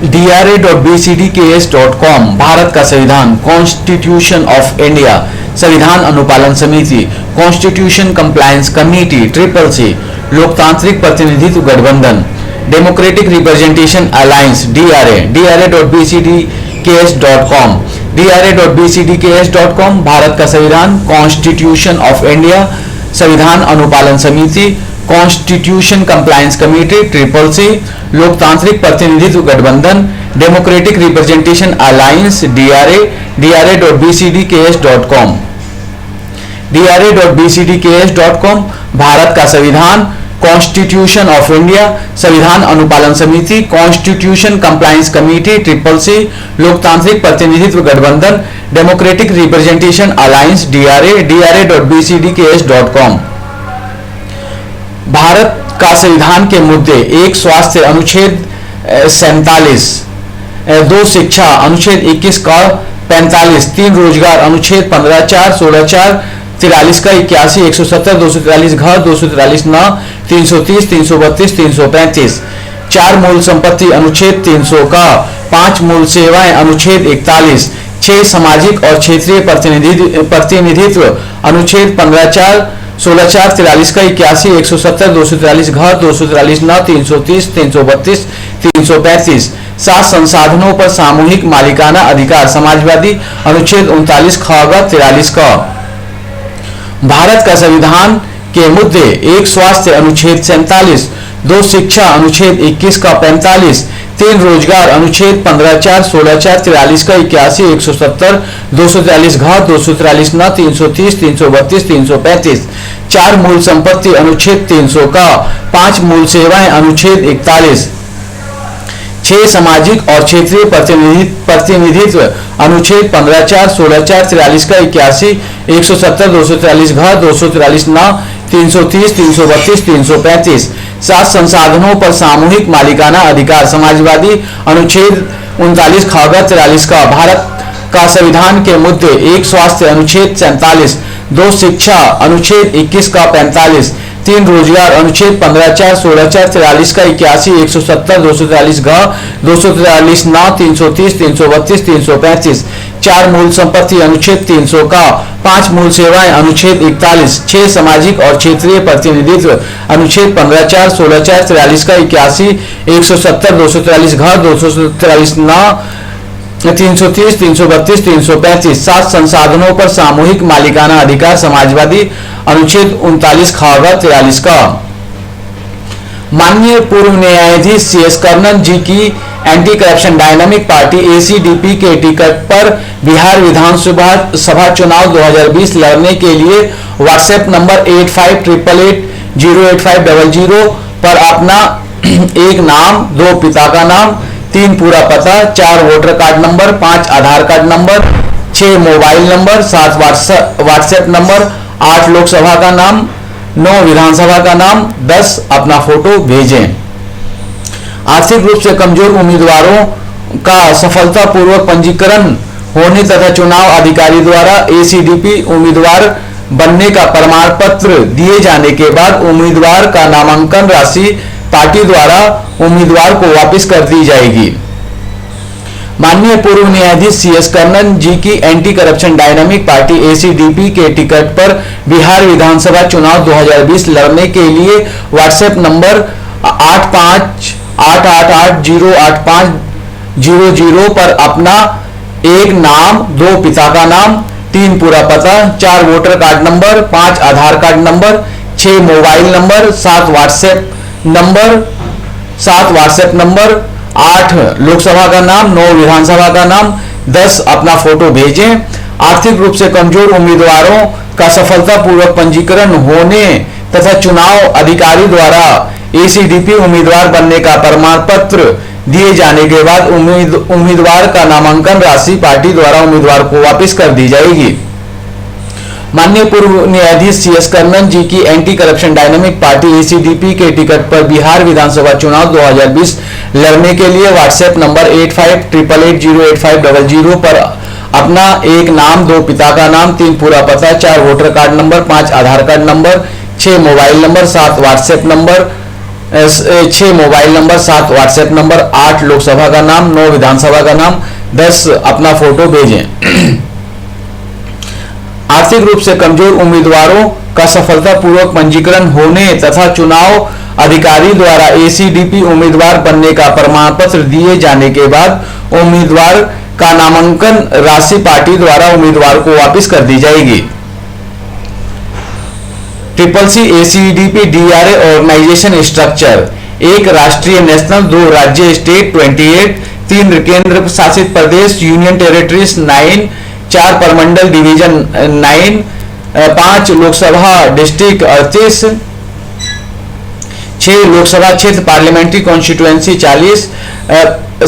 DRA.bcdks.com Bharat का संविधान constitution of India संविधान अनुपालन समिति कॉन्स्टिट्यूशन कंप्लायंस कमेटी CCC लोकतांत्रिक प्रतिनिधित्व गठबंधन democratic representation alliance DRA.bcdks.com Bharat का संविधान कॉन्स्टिट्यूशन ऑफ इंडिया संविधान अनुपालन समिति कॉन्स्टिट्यूशन कंप्लायंस कमेटी CCC लोकतांत्रिक प्रतिनिधित्व गठबंधन democratic representation alliance DRA.bcdks.com DRA.bcdks.com Bharat का संविधान कॉन्स्टिट्यूशन ऑफ इंडिया संविधान अनुपालन समिति कॉन्स्टिट्यूशन कंप्लायंस कमेटी CCC लोकतांत्रिक प्रतिनिधित्व गठबंधन democratic representation alliance DRA.bcdks.com Bharat का संविधान के मुद्दे 1 स्वास्थ्य अनुच्छेद 47 2 शिक्षा अनुच्छेद 21 का 45 3 रोजगार अनुच्छेद 15 4 16 4 43 का 81 170 243 घर 243 9 330 332 335 4 मूल संपत्ति अनुच्छेद 300 का 5 मूल सेवाएं अनुच्छेद 41 6 सामाजिक और क्षेत्रीय प्रतिनिधित्व अनुच्छेद 15 4 16 4 43 का 81 170 243 घर 243 9 330 332 335 7 संसाधनों पर सामूहिक मालिकाना अधिकार समाजवादी अनुच्छेद 39 ख 43 का भारत का संविधान के मुद्दे 1 स्वास्थ्य अनुच्छेद 47 2 शिक्षा अनुच्छेद 21 का 45 3 रोजगार अनुच्छेद 15 4 16 4 43 का 81 170 243 घर 243 9 330 332 335 4 मूल संपत्ति अनुच्छेद 300 का 5 मूल सेवाएं अनुच्छेद 41 6 सामाजिक और क्षेत्रीय प्रतिनिधित्व अनुच्छेद 15 4 16 4 43 का 81 170 243 घर 243 9 330 332 335 7 संसाधनों पर सामूहिक मालिकाना अधिकार समाजवादी अनुच्छेद 39 ख 43 का भारत का संविधान के मुद्दे 1 स्वास्थ्य अनुच्छेद 47 2 शिक्षा अनुच्छेद 21 का 45 3 रोजगार अनुच्छेद 15 4 16 4 43 का 81 170 243 घ 243 9 330 332 335 4 मूल संपत्ति अनुच्छेद 300 का 5 मूल सेवाएं अनुच्छेद 41 6 सामाजिक और क्षेत्रीय प्रतिनिधित्व अनुच्छेद 15 4 16 4 43 का 81 170 243 घ 243 9 330 332 335 7 संसाधनों पर सामूहिक मालिकाना अधिकार समाजवादी अनुच्छेद 39 ख 43 का माननीय पूर्व न्यायाधीश CS कर्णन जी की anti corruption dynamic party ACDP के टिकट पर बिहार विधानसभा चुनाव 2020 लड़ने के लिए व्हाट्सएप नंबर 8588808500 पर अपना 1 नाम 2 पिता का नाम 3 पूरा पता 4 voter card number 5 Aadhaar card number 6 mobile number 7 WhatsApp number 8 Lok Sabha का नाम 9 विधानसभा का नाम 10 अपना फोटो भेजें। आर्थिक रूप से कमजोर उम्मीदवारों का सफलतापूर्वक पंजीकरण होने तथा चुनाव अधिकारी द्वारा ACDP उम्मीदवार बनने का प्रमाण पत्र दिए जाने के बाद उम्मीदवार का नामांकन राशि पार्टी द्वारा उम्मीदवार को वापस कर दी जाएगी। माननीय पूर्व न्यायाधीश CS कर्णन जी की anti corruption dynamic party ACDP के टिकट पर बिहार विधानसभा चुनाव 2020 लड़ने के लिए व्हाट्सएप नंबर 8588808500 पर अपना 1 नाम 2 पिता का नाम 3 पूरा पता 4 voter card number 5 Aadhaar card number 6 mobile number 7 WhatsApp number 8 Lok Sabha का नाम 9 विधानसभा का नाम 10 अपना फोटो भेजें। आर्थिक रूप से कमजोर उम्मीदवारों का सफलतापूर्वक पंजीकरण होने तथा चुनाव अधिकारी द्वारा ACDP उम्मीदवार बनने का प्रमाण पत्र दिए जाने के बाद उम्मीदवार का नामांकन राशि पार्टी द्वारा उम्मीदवार को वापस कर दी जाएगी। माननीय पूर्व न्यायाधीश CS कर्णन जी की anti corruption dynamic party ACDP के टिकट पर बिहार विधानसभा चुनाव 2020 लड़ने के लिए व्हाट्सएप नंबर 8588808500 पर अपना 1 नाम 2 पिता का नाम 3 पूरा पता 4 voter card number 5 Aadhaar card number 6 mobile number 7 WhatsApp 6 mobile number, 7 WhatsApp number, 8 Lok Sabha का नाम, 9 विधानसभा का नाम, 10 अपना फोटो भेजें। आर्थिक रूप से कमजोर उम्मीदवारों का सफलतापूर्वक पंजीकरण होने तथा चुनाव अधिकारी द्वारा एसीडीपी उम्मीदवार बनने का प्रमाण पत्र दिए जाने के बाद उम्मीदवार का नामांकन राशि पार्टी द्वारा उम्मीदवार को वापस कर दी जाएगी। Triple C ACDP DRA organisation structure: 1 राष्ट्रीय नेशनल, 2 राज्य स्टेट 28, 3 केंद्र शासित प्रदेश union territories 9, 4 Purmandal division 9, 5 Lok Sabha district 38, 6 Lok Sabha क्षेत्र पार्लियामेंट्री कॉन्स्टिट्यूएंसी 40,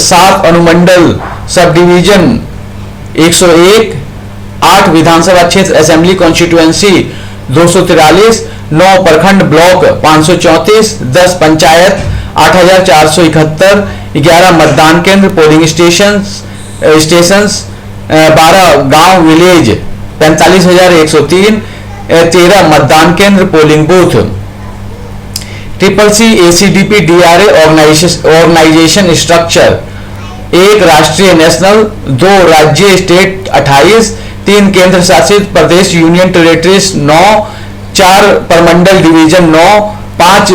7 अनुमंडल सब डिवीजन 101, 8 विधानसभा क्षेत्र असेंबली कॉन्स्टिट्यूएंसी 243, 9 प्रखंड ब्लॉक 534, 10 पंचायत 8471, 11 मतदान केंद्र पोलिंग स्टेशंस 12 गांव विलेज 45,103, 13 मतदान केंद्र polling booth. Triple C ACDP DRA organisation structure: 1 राष्ट्रीय नेशनल, 2 राज्य स्टेट 28, 3 केंद्र शासित प्रदेश यूनियन टेरिटरीज 9, 4 परमंडल डिवीजन 9, 5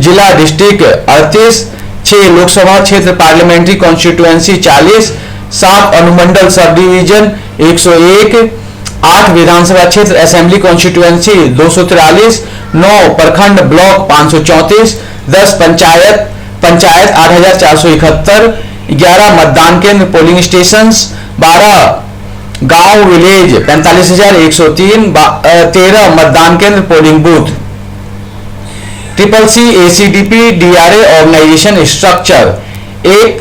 जिला डिस्ट्रिक्ट 38, 6 लोकसभा क्षेत्र पार्लियामेंट्री कॉन्स्टिट्यूएंसी 40, 7 अनुमंडल सब डिवीजन 101, 8 विधानसभा क्षेत्र असेंबली कॉन्स्टिट्यूएंसी 243, 9 प्रखंड ब्लॉक 534, 10 पंचायत 8471, 11 मतदान केंद्र पोलिंग स्टेशंस 12 गांव विलेज 45,103, 13 मतदान केंद्र polling booth. Triple C ACDP DRA organisation structure: 1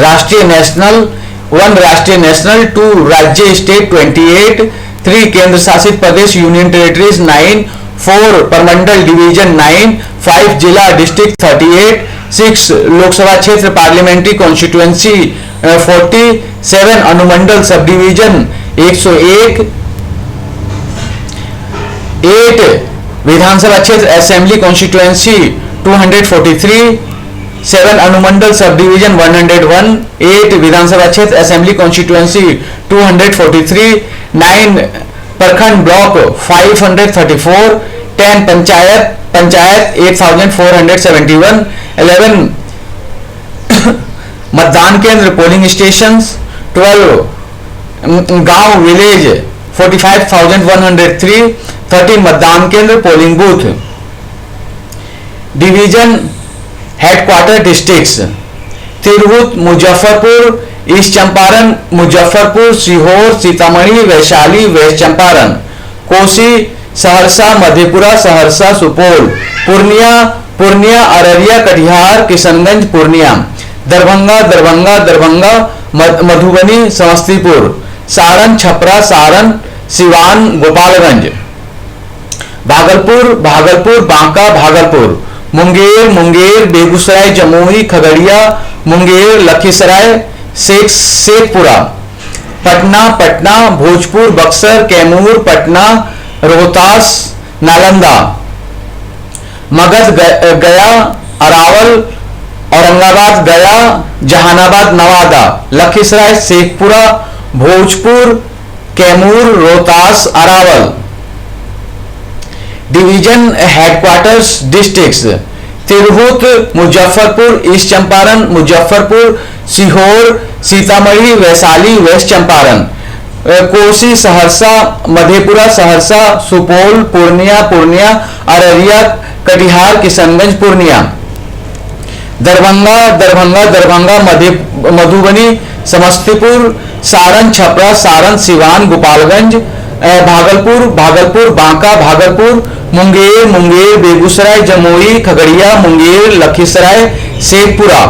राष्ट्रीय नेशनल, 1 राष्ट्रीय नेशनल, 2 राज्य स्टेट 28, 3 केंद्र शासित प्रदेश यूनियन टेरिटरीज 9, 4 परमंडल डिवीजन 9, 5 जिला डिस्ट्रिक्ट 38, 6 लोकसभा क्षेत्र पार्लियामेंट्री कॉन्स्टिट्यूएंसी 40, 7 अनुमंडल सब डिवीजन 101, 8 विधानसभा क्षेत्र असेंबली कॉन्स्टिट्यूएंसी 243, 7 अनुमंडल सब डिवीजन 101, 8 विधानसभा क्षेत्र असेंबली कॉन्स्टिट्यूएंसी 243, 9 प्रखंड ब्लॉक 534, 10 पंचायत 8471, 11 मतदान केंद्र पोलिंग स्टेशंस 12 गांव विलेज 45,103, 13 मतदान केंद्र polling booth. Division headquarter districts: Tirhut, Muzaffarpur, east Champaran, Muzaffarpur, Sehore, Sitamarhi, Vaishali, west Champaran, Kosi, Saharsa, Madhepura, Saharsa, Supaul, Purnia, Araria, Katihar, Kishanganj, Purnia, Darbhanga, Madhubani, Samastipur, Saran, Chhapra, Saran, Siwan, Gopalganj, Bhagalpur, Banka, Bhagalpur, Munger, Begusarai, Jamui, Khagaria, Munger, Lakhisarai, Sheikhpura, Patna, Bhojpur, Buxar, Kaimur, Patna, Rohtas, Nalanda, Magadh, Gaya, Arwal, Aurangabad, Gaya, Jehanabad, Nawada, Lakhisarai, Sheikhpura, Bhojpur, Kaimur, Rohtas, Arwal. Division headquarters districts: Tirhut, Muzaffarpur, east Champaran, Muzaffarpur, Sehore, Sitamarhi, Vaishali, west Champaran, Kosi, Saharsa, Madhepura, Saharsa, Supaul, Purnia, Araria, Katihar, Kishanganj, Purnia, Darbhanga, Madhubani, Samastipur, Saran, Chhapra, Saran, Siwan, Gopalganj, Bhagalpur, Banka, Bhagalpur, Munger, Begusarai, Jamui, Khagaria, Munger, Lakhisarai, Sheikhpura,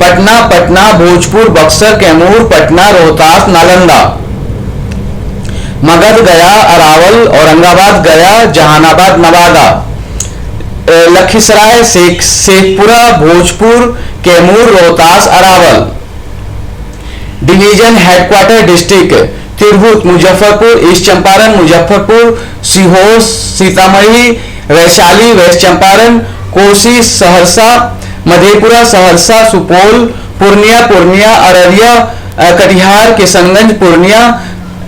Patna, Bhojpur, Buxar, Kaimur, Patna, Rohtas, Nalanda, Magadh, Gaya, Arwal, Aurangabad, Gaya, Jehanabad, Nawada, Lakhisarai, Sheikhpura, Bhojpur, Kaimur, Rohtas, Arwal. Division headquarter district: Tirhut, Muzaffarpur, east Champaran, Muzaffarpur, Sehore, Sitamarhi, Vaishali, west Champaran, Kosi, Saharsa, Madhepura, Saharsa, Supaul, Purnia, Araria, Katihar, Kishanganj, Purnia,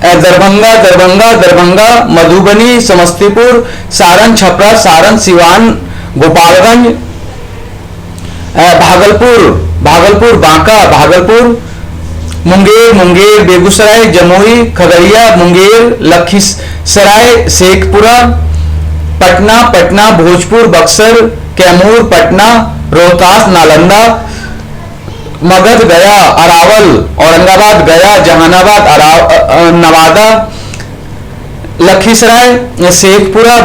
Darbhanga, Madhubani, Samastipur, Saran, Chhapra, Saran, Siwan, Gopalganj, Bhagalpur, Banka, Bhagalpur, Munger, Begusarai, Jamui, Khagaria, Munger, Lakhisarai, Sheikhpura, Patna, Bhojpur, Buxar, Kaimur, Patna, Rohtas, Nalanda, Magadh, Gaya, Arwal, Aurangabad, Gaya, Jehanabad, Nawada, Lakhisarai, Sheikhpura,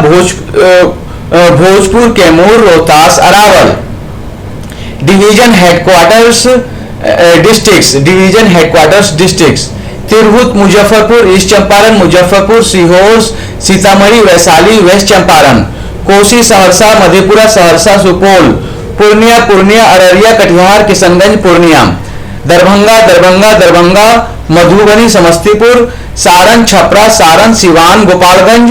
Bhojpur, Kaimur, Rohtas, Arwal. Division headquarters districts Tirhut, Muzaffarpur, east Champaran, Muzaffarpur, Sehore, Sitamarhi, Vaishali, west Champaran, Kosi, Saharsa, Madhepura, Saharsa, Supaul, Purnia, Araria, Katihar, Kishanganj, Purnia, Darbhanga, Madhubani, Samastipur, Saran, Chhapra, Saran, Siwan, Gopalganj,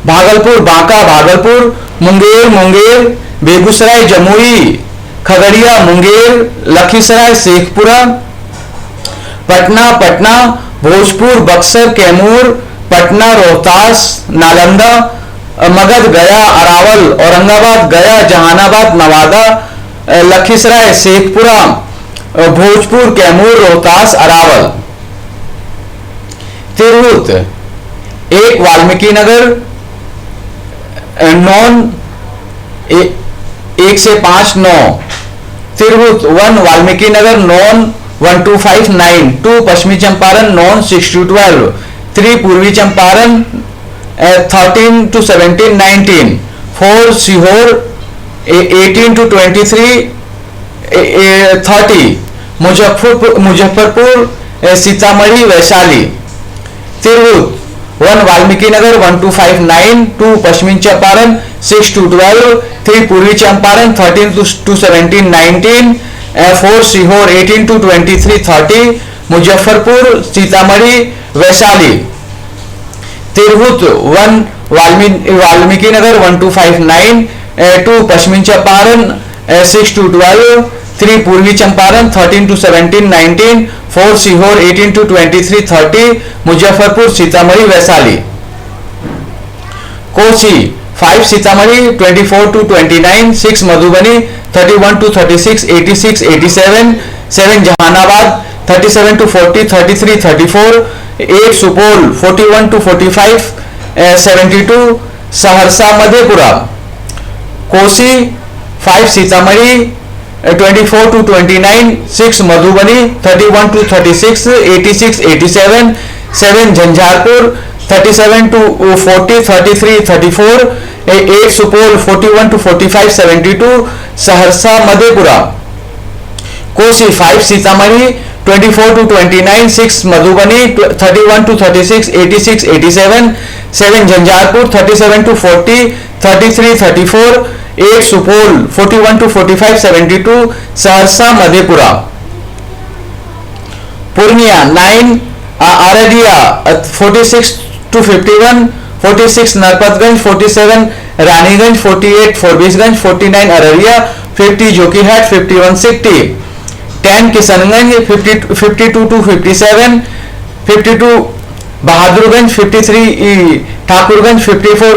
Bhagalpur, Banka, Bhagalpur, Munger, Begusarai, Jamui, Khagaria, Munger, Lakhisarai, Sheikhpura, Patna, Bhojpur, Buxar, Kaimur, Patna, Rohtas, Nalanda, Magadh, Gaya, Arwal, Aurangabad, Gaya, Jehanabad, Nawada, Lakhisarai, Sheikhpura, Bhojpur, Kaimur, Rohtas, Arwal. Tirhut 1 Valmiki Nagar, non 1 से 5 9, Tirhut 1 Valmiki Nagar, non 1259, 2 पश्चिमी Champaran, non 6 to 12, 3 पूर्वी Champaran, 13 to 17 19, 4 Sehore, 18 to 23 30, Muzaffarpur, Sitamarhi, Vaishali. Tirhut 1 Valmiki Nagar, 1259, 2 पश्चिमी Champaran, 6 to 12, 3 पूर्वी Champaran, 13 to 17 19, 4 Sehore, 18 to 23 30, Muzaffarpur, Sitamarhi, Vaishali. Tirhut 1 Valmiki Nagar, 1259, 2 पश्चिमी Champaran, 6 to 12, 3 पूर्वी Champaran, 13 to 17 19, 4 Sehore, 18 to 23 30, Muzaffarpur, Sitamarhi, Vaishali. Kosi 5 Sitamarhi, 24 to 29, 6 Madhubani, 31 to 36 86 87, 7 Jehanabad, 37 to 40 33 34, 8 Supaul, 41 to 45 72, Saharsa, Madhepura. Kosi 5 Sitamarhi, 24 to 29, 6 Madhubani, 31 to 36 86 87, 7 Jhanjharpur, 37 to 40 33 34, 8 Supaul, 41 to 45 72, Saharsa, Madhepura. Kosi 5 Sitamarhi, 24 to 29, 6 Madhubani, 31 to 36 86 87, 7 Jhanjharpur, 37 to 40 33 34, 8 Supaul, 41 to 45 72, Saharsa, Madhepura. Purnia 9 Araria, 46 to 51, 46 Narpatganj, 47 Raniganj, 48 Forbesganj, 49 Araria, 50 Jokihat, 51 Sikti, 10 Kishanganj, 52 to 57, 52 Bahadurganj, 53 Thakurganj, 54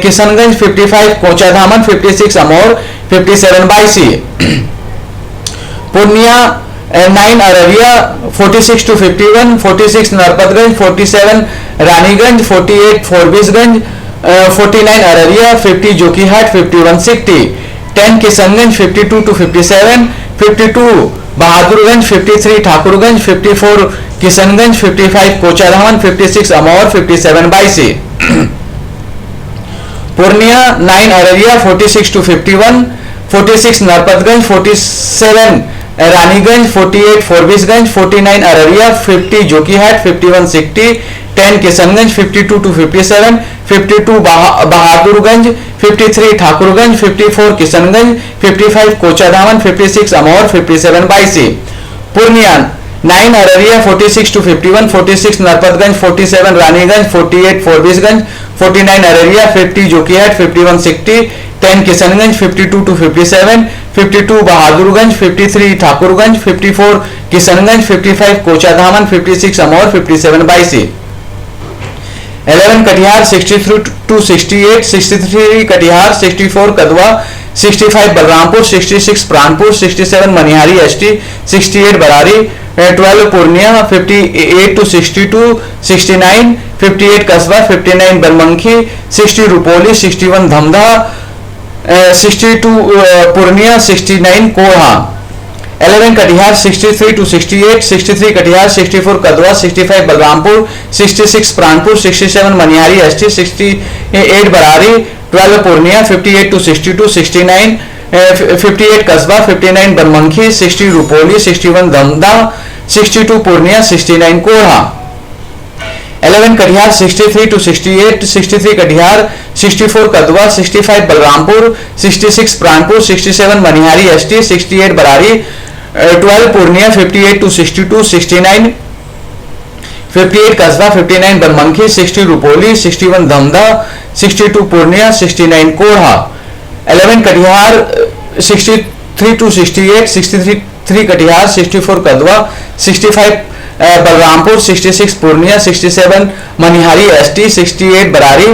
Kishanganj, 55 Kochadhaman, 56 Amour, 57 बाईसी। Purnia 9 Araria, 46 to 51, 46 Narpatganj, 47 Raniganj, 48 Forbesganj, 49 Araria, 50 Jokihat, 51 Sikti, 10 Kishanganj, 52 to 57, 52 Bahadurganj, 53 Thakurganj, 54 Kishanganj, 55 Kochadhaman, 56 Amour, 57 बाईसी। Purnia 9 Araria, 46 to 51, 46 Narpatganj, 47 Raniganj, 48 Forbesganj, 49 Araria, 50 Jokihat, 51 Sikti, 10 Kishanganj, 52 to 57, 52 Bahadurganj, 53 Thakurganj, 54 Kishanganj, 55 Kochadhaman, 56 Amour, 57 बाईसी। Purnia 9 Araria 46 to 51, 46 Narpatganj, 47 Raniganj, 48 Forbesganj, 49 Araria, 50 Jokihat, 51 Sikti, 10 Kishanganj, 52 to 57, 52 Bahadurganj, 53 Thakurganj, 54 Kishanganj, 55 Kochadhaman, 56 Amour, 57 बाईसी। 11 Katihar 63 to 68, 63 Katihar, 64 Kadwa, 65 Balrampur, 66 Pranpur, 67 Manihari ST, 68 Barari, 12 Purnia, 58 to 62, 69, 58 Kasba, 59 Banmankhi, 60 Rupauli, 61 Dhamdaha, 62 Purnia, 69 Korha. 11 Katihar 63 to 68, 63 Katihar, 64 Kadwa, 65 Balrampur, 66 Pranpur, 67 Manihari ST, 68 Barari, 12 Purnia, 58 to 62, 69, 58 Kasba, 59 Banmankhi, 60 Rupauli, 61 Dhamdaha, 62 Purnia, 69 Korha. 11 Katihar 63 to 68, 63 Katihar, 64 Kadwa, 65 Balrampur, 66 Pranpur, 67 Manihari ST, 68 Barari, 12 Purnia, 58 to 62, 69, 58 Kasba, 59 Banmankhi, 60 Rupauli, 61 Dhamdaha, 62 Purnia, 69 Korha. 11 Katihar 63 to 68, 63 Katihar, 64 Kadwa, 65 Balrampur, 66 Purnia, 67 Manihari ST, 68 Barari,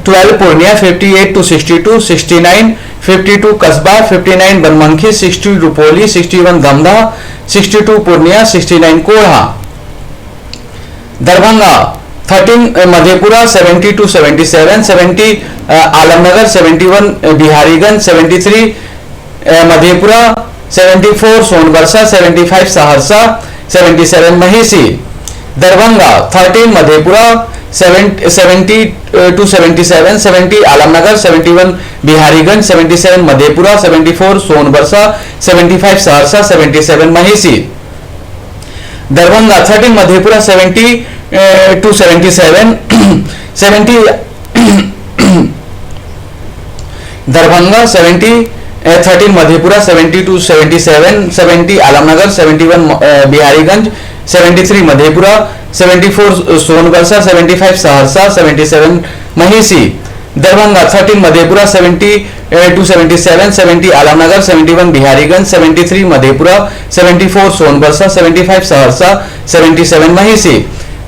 12 Purnia, 58 to 62, 69, 52 कस्बा, 59 Banmankhi, 60 Rupauli, 61 Dhamdaha, 62 Purnia, 69 Korha. Darbhanga 13 Madhepura 70 to 77, 70 Alamnagar, 71 Biharigunj, 73 Madhepura, 74 Sonbarsa, 75 Saharsa, 77 Mahishi. Darbhanga 13 Madhepura 70 to 77, 70 Alamnagar, 71 Biharigunj, 77 Madhepura, 74 Sonbarsa, 75 Saharsa, 77 Mahishi. Darbhanga 13 Madhepura 70 to 77, 70 Darbhanga 13 Madhepura 70 to 77, 70 Alamnagar, 71 Biharigunj, 73 Madhepura, 74 Sonbarsa, 75 Saharsa, 77 Mahishi. Darbhanga 13 Madhepura 70 to 77, 70 Alamnagar, 71 Biharigunj, 73 Madhepura, 74 Sonbarsa, 75 Saharsa, 77 Mahishi.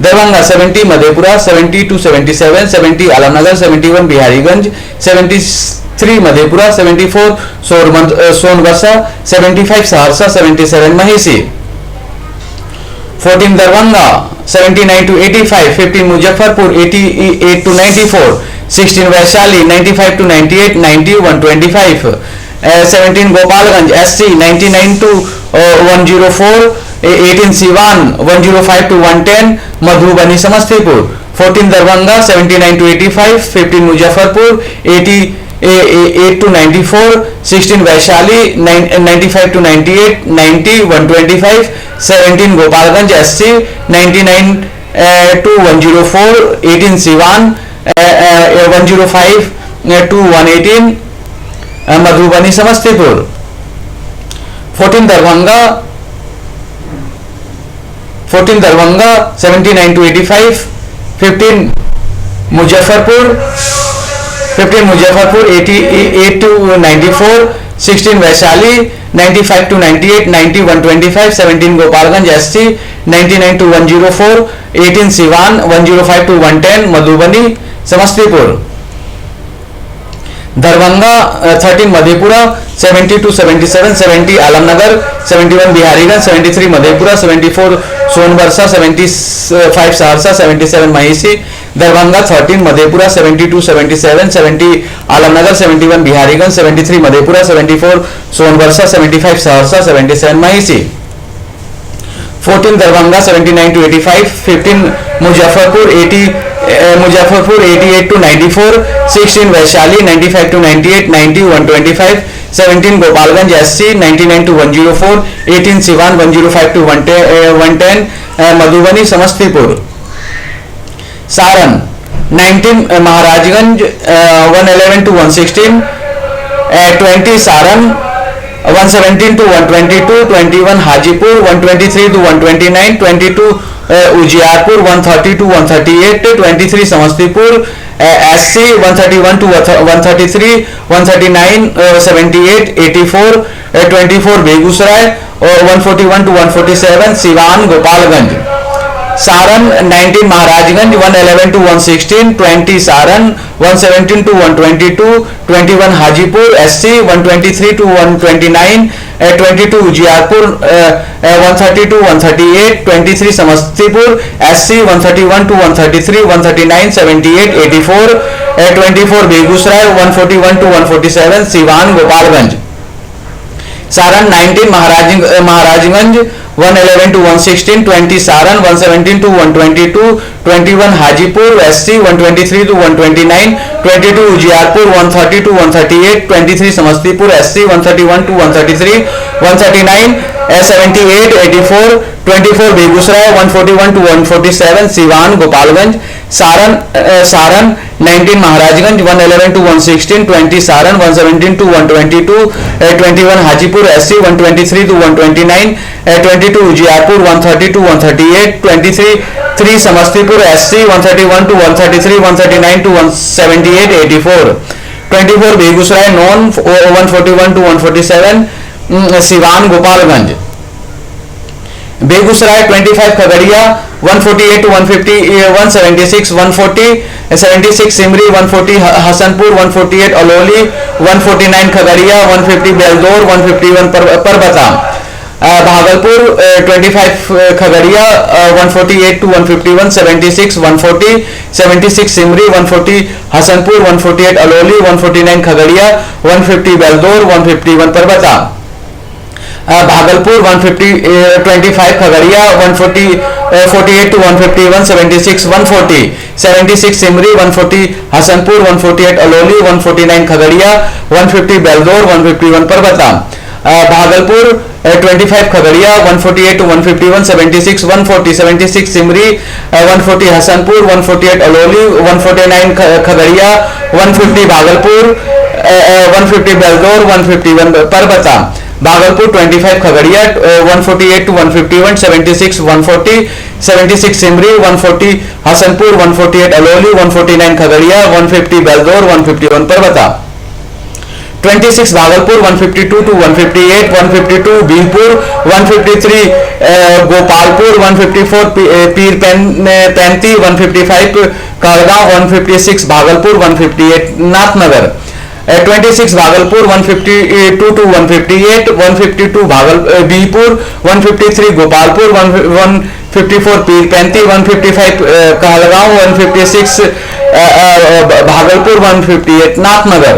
Darbhanga 70 Madhepura 70 to 77, 70 Alamnagar, 71 Biharigunj, 73 Madhepura, 74 Sonbarsa, 75 Saharsa, 77 Mahishi. 14 Darbhanga 79 to 85, 15 Muzaffarpur 88 to 94, 16 Vaishali 95 to 98, 90 125, 17 Gopalganj SC 99 to 104, 18 Siwan 105 to 110, Madhubani Samastipur. 14 Darbhanga 79 to 85, 15 Muzaffarpur 88 to 94, 16 Vaishali 95 to 98, 90 125, 17 Gopalganj SC 99 to 104, 18 Siwan 105 to 118, Madhubani Samastipur. 14 Darbhanga 79 to 85, 15 Muzaffarpur 88 to 94, 16 Vaishali 95 to 98, 90 125, 17 Gopalganj SC 99 to 104, 18 Siwan 105 to 110, Madhubani Samastipur. Darbhanga 13 Madhepura 70 to 77, 70 Alamnagar, 71 Biharigunj, 73 Madhepura, 74 Sonbarsa, 75 Saharsa, 77 Mahishi. Darbhanga 13 Madhepura 70 to 77, 70 Alamnagar, 71 Biharigunj, 73 Madhepura, 74 Sonbarsa, 75 Saharsa, 77 Mahishi. 14 Darbhanga 79 to 85, 15 Muzaffarpur 88 to 94, 16 Vaishali 95 to 98, 90 125, 17 Gopalganj SC 99 to 104, 18 Siwan 105 to 110, Madhubani Samastipur. Saran 19 Maharajganj 111 to 116, 20 Saran 117 to 122, 21 Hajipur, 123 to 129, 22 Ujiarpur, 130 to 138, 23 Samastipur, SC 131 to 133, 139 78, 84, 24 Begusarai और 141 to 147 Siwan Gopalganj. Saran 19 Maharajganj, 111 to 116, 20 Saran, 117 to 122, 21 Hajipur, SC 123 to 129, 22 Ujiarpur, 130 to 138, 23 Samastipur, SC 131 to 133, 139 78, 84, 24 Begusarai, 141 to 147 Siwan Gopalganj. Saran 19 Maharajganj, 111 to 116, 20 Saran, 117 to 122, 21 Hajipur, SC 123 to 129, 22 Ujiarpur, 130 to 138, 23 Samastipur, SC 131 to 133, 139 78, 84, 24 Begusarai, 141 to 147 Siwan Gopalganj. Saran 19 Maharajganj, 111 to 116, 20 Saran, 117 to 122, 21 Hajipur, SC 123 to 129, 22 Ujiarpur, 130 to 138, 23 Samastipur, SC 131 to 133, 139 to 178, 84, 24 Begusarai non, 141 to 147 Siwan Gopalganj. Begusarai 25 Khagaria, 148 to 150, 176, 140, 76 Simri, 140 Hasanpur, 148 Alauli, 149 Khagaria, 150 Beldaur, 151 Parbatta. Bhagalpur 25 Khagaria, 148 to 151, 76 140, 76 Simri, 140 Hasanpur, 148 Alauli, 149 Khagaria, 150 Beldaur, 151 Parbatta. Bhagalpur 25 Khagaria, 148 to 151, 76 140, 76 Simri, 140 Hasanpur, 148 Alauli, 149 Khagaria, 150 Beldaur, 151 Parbatta. Bhagalpur 25 Khagaria, 148 to 151, 76 140, 76 Simri, 140 Hasanpur, 148 Alauli, 149 Khagaria, 150 Bhagalpur, 150 Beldaur, 151 Parbatta. Bhagalpur 25 Khagaria, 148 to 151, 76 140, 76 Simri, 140 Hasanpur, 148 Alauli, 149 Khagaria, 150 Beldaur, 151 परबता। 26 Bhagalpur 152 to 158, 152 Birpur, 153 Gopalpur, 154 पीर पैंती, 155 Kahalgaon, 156 Bhagalpur, 158 Nathnagar. 26 Bhagalpur 152 to 158, 152 Birpur, 153 Gopalpur, 154 पीर पैंती, 155 Kahalgaon, 156 Bhagalpur, 158 Nathnagar.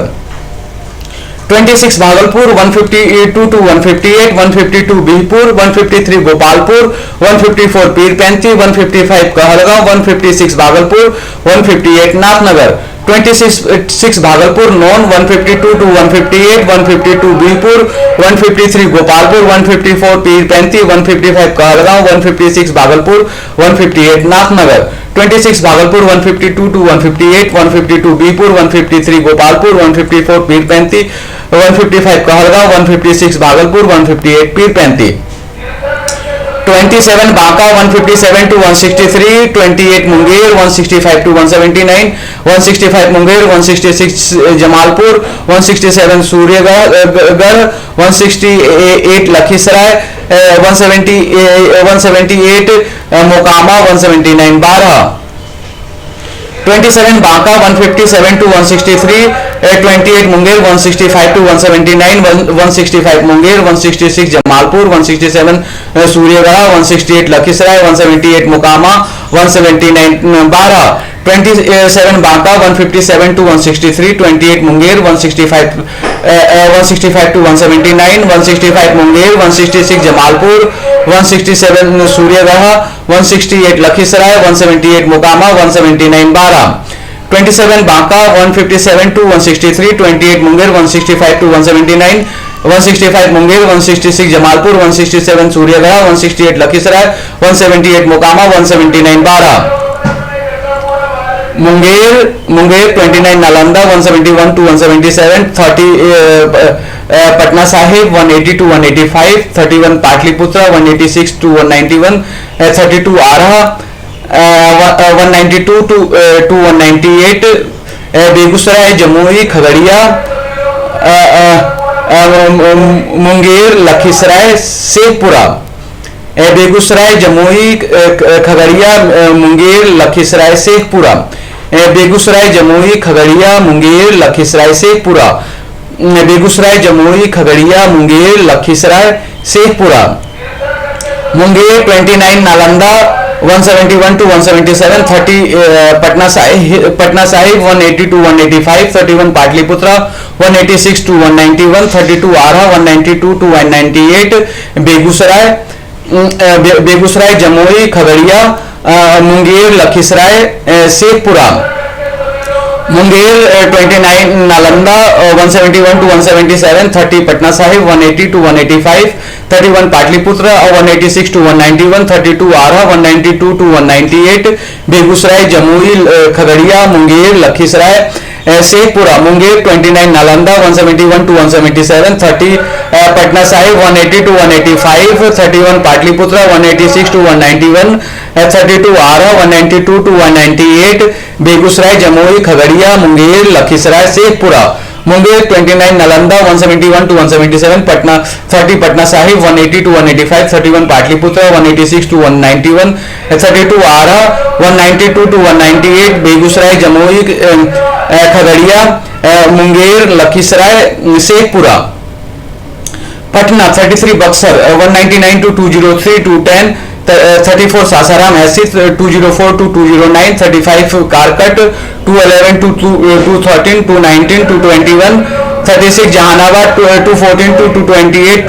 26 Bhagalpur 152 to 158, 152 Birpur, 153 Gopalpur, 154 पीर पैंती, 155 Kahalgaon, 156 Bhagalpur, 158 Nathnagar. 26 Bhagalpur non, 152 to 158, 152 Birpur, 153 Gopalpur, 154 पीर पैंती, 155 Kahalgaon, 156 Bhagalpur, 158 Nathnagar. 26 Bhagalpur 152 to 158, 152 Birpur, 153 Gopalpur, 154 पीर पैंती, 155 कहलगांव, 156 भागलपुर, 158 पीर पैंती। 27 Banka 157 to 163, 28 Munger 165 to 179, 165 Munger, 166 Jamalpur, 167 Suryagarh, 168 Lakhisarai, 178 Mokama, 179 बारह। 27 Banka 157 to 163, 28 Munger, 165 to 179, 165 Munger, 166 Jamalpur, 167 Suryagarh, 168 Lakhisarai, 178 Mokama, 179 बारह। 27 Banka 157 to 163, 28 Munger, 165 to 179, 165 Munger, 166 Jamalpur, 167 Suryagarh, 168 Lakhisarai, 178 Mokama, 179 बारह। 27 Banka 157 to 163, 28 Munger, 165 to 179, 165 Munger, 166 Jamalpur, 167 Suryagarh, 168 Lakhisarai, 178 Mokama, 179 बारह। Munger 29 Nalanda 171 to 177, 30 Patna Sahib 180 to 185, 31 Pataliputra 186 to 191, 32 Arrah 192 to 198, Begusarai Jamui Khagaria Munger Lakhisarai Sheikhpura, Begusarai Jamui Khagaria Munger Lakhisarai Sheikhpura, Begusarai Jamui Khagaria Munger Lakhisarai Sheikhpura, Begusarai Jamui Khagaria Munger Lakhisarai Sheikhpura, Munger 29 Nalanda 171 to 177, 30 Patna Sahib 180 to 185, 31 Pataliputra 186 to 191, 32 Arrah 192 to 198, Begusarai Jamui Khagaria Munger Lakhisarai Sheikhpura, Munger 29 Nalanda 171 to 177, 30 Patna Sahib 180 to 185, 31 Pataliputra 186 to 191, 32 Arrah 192 to 198, Begusarai Jamui Khagaria Munger Lakhisarai Sheikhpura, Munger 29 Nalanda 171 to 177, 30 Patna Sahib 180 to 185, 31 Pataliputra 186 to 191, 32 Arrah 192 to 198, Begusarai Jamui Khagaria Munger Lakhisarai Sheikhpura, Munger 29 Nalanda 171 to 177, 30 Patna Sahib 180 to 185, 31 Pataliputra 186 to 191, 32 Arrah 192 to 198, Begusarai Jamui Khagaria Munger Lakhisarai Sheikhpura, Patna 33 Buxar 199 to 203 210, 34 Sasaram SC 204 to 209, 35 Karakat 211 to 213 219 221, 36 Jehanabad 214 to 228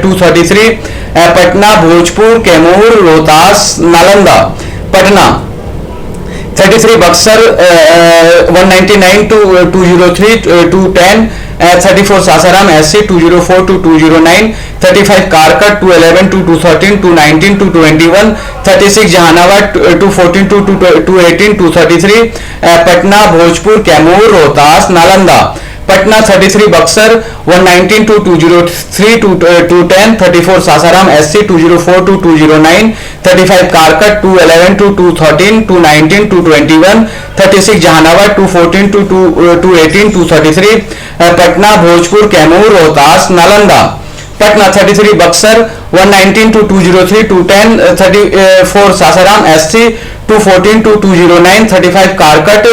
233, Patna Bhojpur Kaimur Rohtas Nalanda, Patna 33 Buxar 199 to 203 210, 34 Sasaram SC 204 to 209, 35 Karakat 211 to 213 219 221, 36 Jehanabad 214 to 218 233, Patna Bhojpur Kaimur Rohtas Nalanda, Patna 33 Buxar 119 to 203 210, 34 Sasaram SC 204 to 209, 35 Karakat 211 to 213 219 221, 36 Jehanabad 214 to 218 233, Patna Bhojpur Kaimur Rohtas Nalanda, Patna 33 Buxar 119 to 203 210, 34 Sasaram SC 214 to 209, 35 Karakat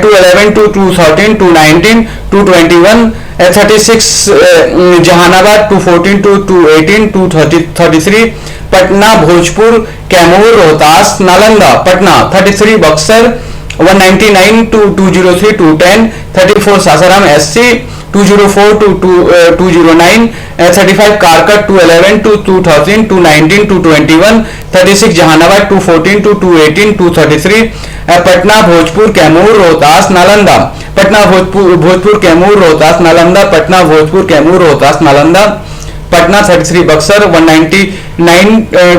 211 to 213 219 221, 36 Jehanabad 214 to 218 233, Patna Bhojpur Kaimur Rohtas Nalanda, Patna 33 Buxar 199 to 203 210, 34 Sasaram SC 204 to 209, 35 Karakat 211 to 213 219 221, 36 Jehanabad 214 to 218 233, Patna Bhojpur Kaimur Rohtas Nalanda, Patna Bhojpur Kaimur Rohtas Nalanda, Patna Bhojpur Kaimur Rohtas Nalanda, Patna 33 Buxar 199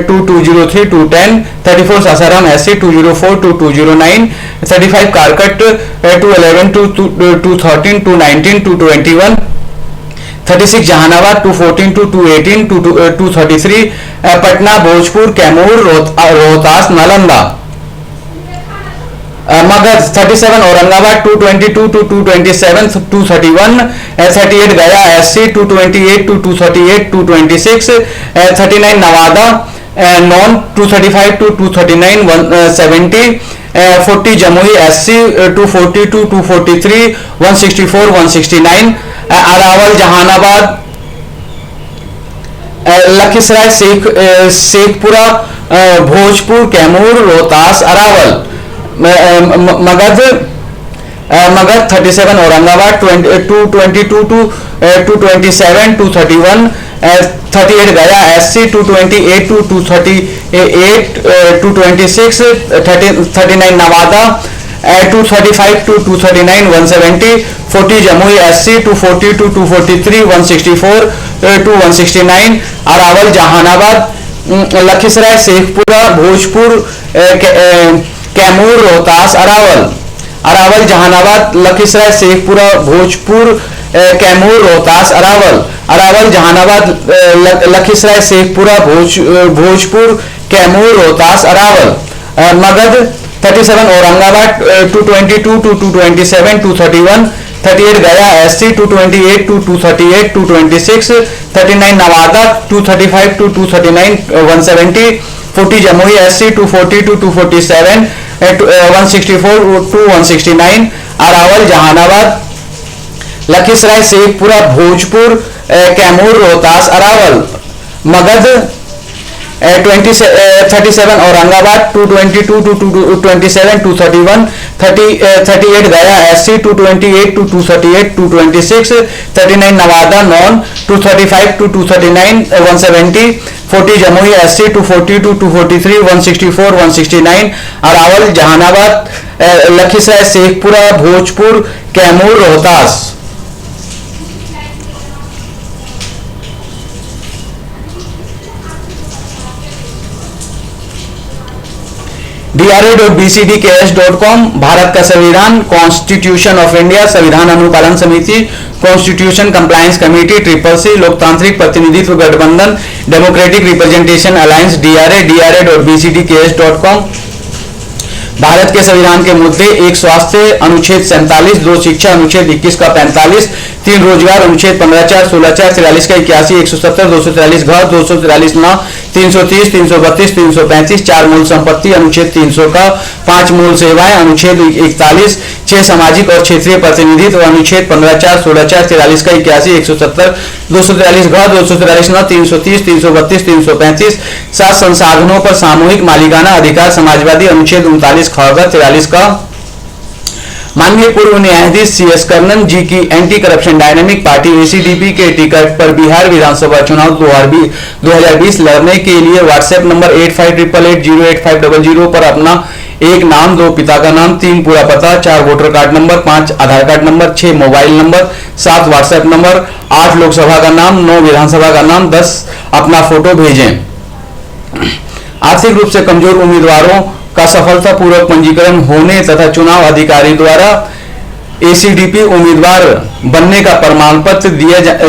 to 203 210, 34 Sasaram SC 204 to 209, 35 Karakat 211 to 213 219 221, 36 Jehanabad 214 to 218 233, Patna Bhojpur Kaimur Rohtas Nalanda, Magadh 37 Aurangabad 222 to 227 231, 38 Gaya SC 228 to 238 226, 39 Nawada non 235 to 239 170, 40 Jamui SC 240 to 243 164 169, Arwal Jehanabad Lakhisarai Sheikhpura Bhojpur Kaimur Rohtas Arwal, Magadh 37 Aurangabad 222 to 227 231, 38 Gaya SC 228 to 238 226, 39 Nawada 235 to 239 170, 40 Jamui SC 240 to 243 164 to 169, Arwal Jehanabad Lakhisarai Sheikhpura Bhojpur Kaimur Rohtas Arwal, Arwal Jehanabad Lakhisarai Sheikhpura Bhojpur Kaimur, Rohtas, Arwal, Jehanabad, Lakhisarai, Sheikhpura, Bhojpur, Kaimur, Rohtas, Arwal, Magadh 37, Aurangabad 222 to 227, 231, 38 गया SC 228 to 238, 226, 39 Nawada 235 to 239, 170, 40 Jamui SC 240 to 247, 164 to 169, Arwal, Jehanabad, Lakhisarai, Sheikhpura, Bhojpur, Kaimur, Rohtas, Arwal, Magadh 37, Aurangabad 222 to 227, 231, 38 गया SC 228 to 238, 226, 39 Nawada non 235 to 239, 170, 40 Jamui SC 240 to 243, 164, 169, Arwal, Jehanabad, Lakhisarai, Sheikhpura, Bhojpur, Kaimur, Rohtas. DRA.bcdks.com, Bharat का संविधान, constitution of India, संविधान अनुपालन समिति, constitution compliance committee, CCC, लोकतांत्रिक प्रतिनिधित्व गठबंधन, democratic representation alliance, DRA.bcdks.com, Bharat के संविधान के मुद्दे, 1 स्वास्थ्य अनुच्छेद 47, 2 शिक्षा अनुच्छेद 21 का 45, 3 रोजगार अनुच्छेद 15(4), 16(4), 43 का 81, 170, 243 घ, 243 न, 330, 332, 335, 4 मूल संपत्ति अनुच्छेद 300 का, 5 मूल सेवाएं अनुच्छेद 41, 6 सामाजिक और क्षेत्रीय प्रतिनिधित्व अनुच्छेद 15(4), 16(4), 43 का 81, 170, 243 घ, 243 न, 330, 332, 335, 7 संसाधनों पर सामूहिक मालिकाना अधिकार समाजवादी अनुच्छेद 39 ख, 43 का। माननीय पूर्व न्यायाधीश CS कर्णन जी की anti corruption dynamic party ACDP के टिकट पर बिहार विधानसभा चुनाव 2020 लड़ने के लिए व्हाट्सएप नंबर 8588808500 पर अपना 1 नाम, 2 पिता का नाम, 3 पूरा पता, 4 voter card number, 5 Aadhaar card number, 6 mobile number, 7 WhatsApp number, 8 Lok Sabha का नाम, 9 विधानसभा का नाम, 10 अपना फोटो भेजें। आर्थिक रूप से कमजोर उम्मीदवारों का सफलतापूर्वक पंजीकरण होने तथा चुनाव अधिकारी द्वारा ACDP उम्मीदवार बनने का प्रमाण पत्र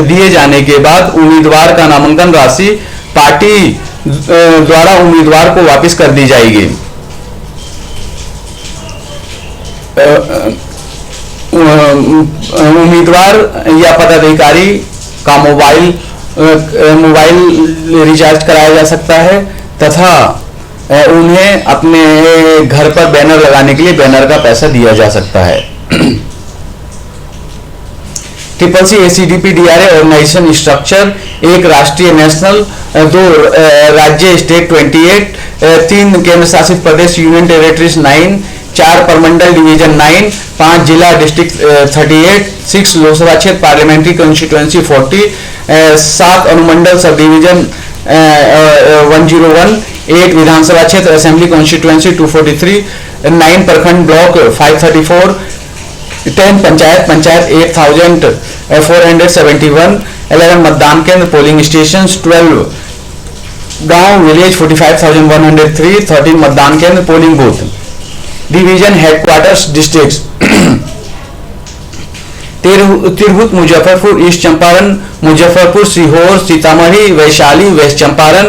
दिए जाने के बाद उम्मीदवार का नामांकन राशि पार्टी द्वारा उम्मीदवार को वापस कर दी जाएगी। उम्मीदवार या पदाधिकारी का मोबाइल रिचार्ज कराया जा सकता है तथा उन्हें अपने घर पर बैनर लगाने के लिए बैनर का पैसा दिया जा सकता है। CCC ACDP DRA organisation structure, 1 राष्ट्रीय नेशनल, 2 राज्य स्टेट 28, 3 केंद्र शासित प्रदेश यूनियन टेरिटरीज 9, 4 परमंडल डिवीजन 9, 5 जिला डिस्ट्रिक्ट 38, 6 लोकसभा क्षेत्र पार्लियामेंट्री कॉन्स्टिट्यूएंसी 40, 7 अनुमंडल सब डिवीजन 101, 8 विधानसभा क्षेत्र असेंबली कॉन्स्टिट्यूएंसी 243, 9 प्रखंड ब्लॉक 534, 10 पंचायत 8471, 11 मतदान केंद्र पोलिंग स्टेशन, 12 गांव विलेज 45,103, 13 मतदान केंद्र polling booth. Division headquarters districts Tirhut Muzaffarpur, east Champaran Muzaffarpur, Sehore Sitamarhi, Vaishali west Champaran,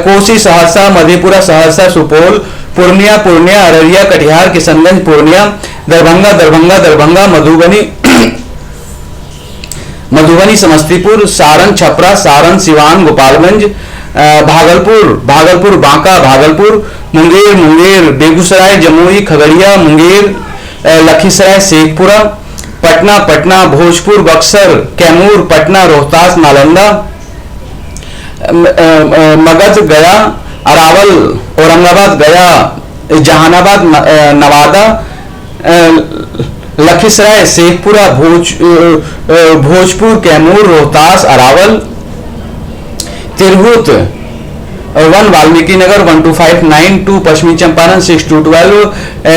Kosi Saharsa, Madhepura Saharsa, Supaul Purnia Araria Katihar Kishanganj Purnia, Darbhanga Madhubani Samastipur, Saran Chhapra, Saran Siwan Gopalganj, Bhagalpur Banka Bhagalpur, Munger Begusarai, Jamui Khagaria, Munger Lakhisarai, Sheikhpura, Patna Bhojpur, Buxar, Kaimur, Patna, Rohtas, Nalanda, Magadh, Gaya, Arwal, Aurangabad, Gaya, Jehanabad, Nawada, Lakhisarai, Sheikhpura, Bhojpur, Kaimur, Rohtas, Arwal, Tirhut 1 Valmiki Nagar 12592, 2 पश्चिमी चंपारण 6 to 12,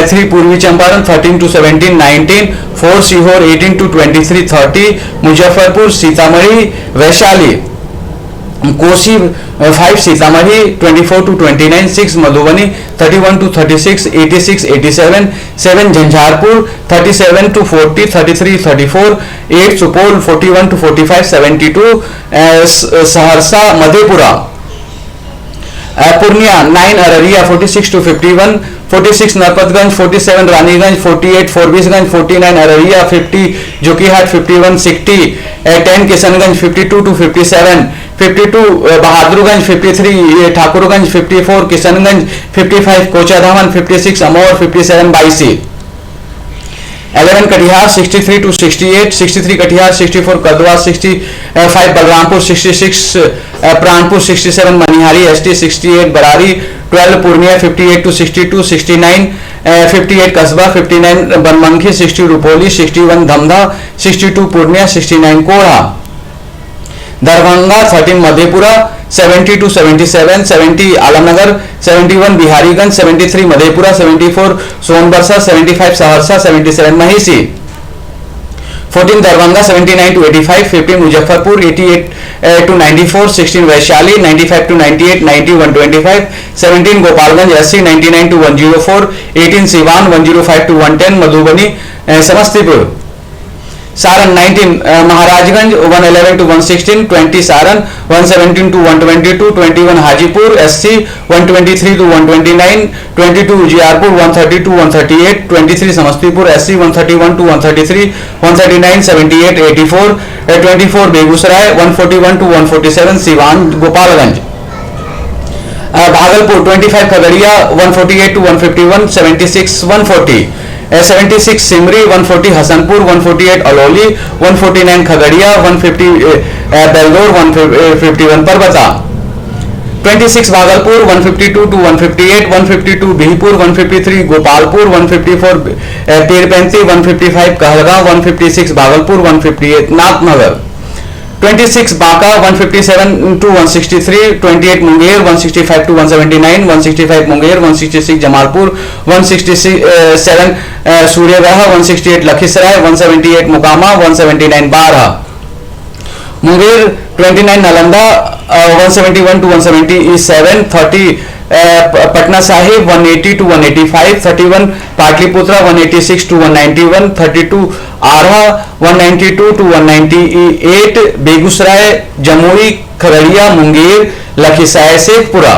3 पूर्वी Champaran 13 to 17, 19, 4 Sehore 18 to 23, 30 Muzaffarpur, Sitamarhi, Vaishali Kosi 5 Sitamarhi 24 to 29, 6 Madhubani 31 to 36, 86, 87, 7 Jhanjharpur 37 to 40, 33, 34, 8 Supaul 41 to 45, 72 Saharsa Madhepura, Purnia 9 Araria 46 to 51, 46 Narpatganj 47 Raniganj 48 Forbesganj 49 Araria 50 Jokihat 51 60 10 Kishanganj 52 to 57, 52 Bahadurganj 53 Thakurganj 54 Kishanganj 55 Kochadhaman 56 Amour 57 बाईसी, 11 Katihar 63 to 68, 63 Katihar 64 Kadwa 65 Balrampur 66 Pranpur 67 Manihari ST 68 Barari 12 Purnia 58 to 62, 69 58 Kasba 59 Banmankhi 60 Rupauli 61 Dhamdaha 62 Purnia 69 Korha, Darbhanga 13 Madhepura 70 to 77, 70 Alamnagar 71 Biharigunj 73 Madhepura 74 Sonbarsa 75 Saharsa 77 Mahishi, 14 Darbhanga 79 to 85, 15 Muzaffarpur 88 to 94, 16 Vaishali 95 to 98, 90 125, 17 Gopalganj 80 99 to 104, 18 Siwan 105 to 110, Madhubani Samastipur, Saran 19 Maharajganj 111 to 116, 20 Saran 117 to 122, 21 Hajipur SC 123 to 129, 22 Ujiarpur 130 to 138, 23 Samastipur SC 131 to 133, 139 78 84, 24 Begusarai 141 to 147, Siwan Gopalganj, Bhagalpur 25 Khagaria 148 to 151, 76 140, 76 Simri 140 Hasanpur 148 Alauli 149 Khagaria 150 Beldaur 151 परबता, 26 Bhagalpur 152 to 158, 152 Bihpur 153 Gopalpur 154 Pirpainti 155 Kahalgaon 156 Bhagalpur 158 Nathnagar, 26 Banka 157 to 163, 28 Munger 165 to 179, 165 Munger 166 Jamalpur 167 Suryagarh 168 Lakhisarai 178 मुकामा 179 बारह, Munger 29 Nalanda 171 to 177, 30 Patna Sahib 180 to 185, 31 Pataliputra 186 to 191, 32 आरहा 192 to 198, Begusarai Jamui Khagaria Munger Lakhisarai Sheikhpura,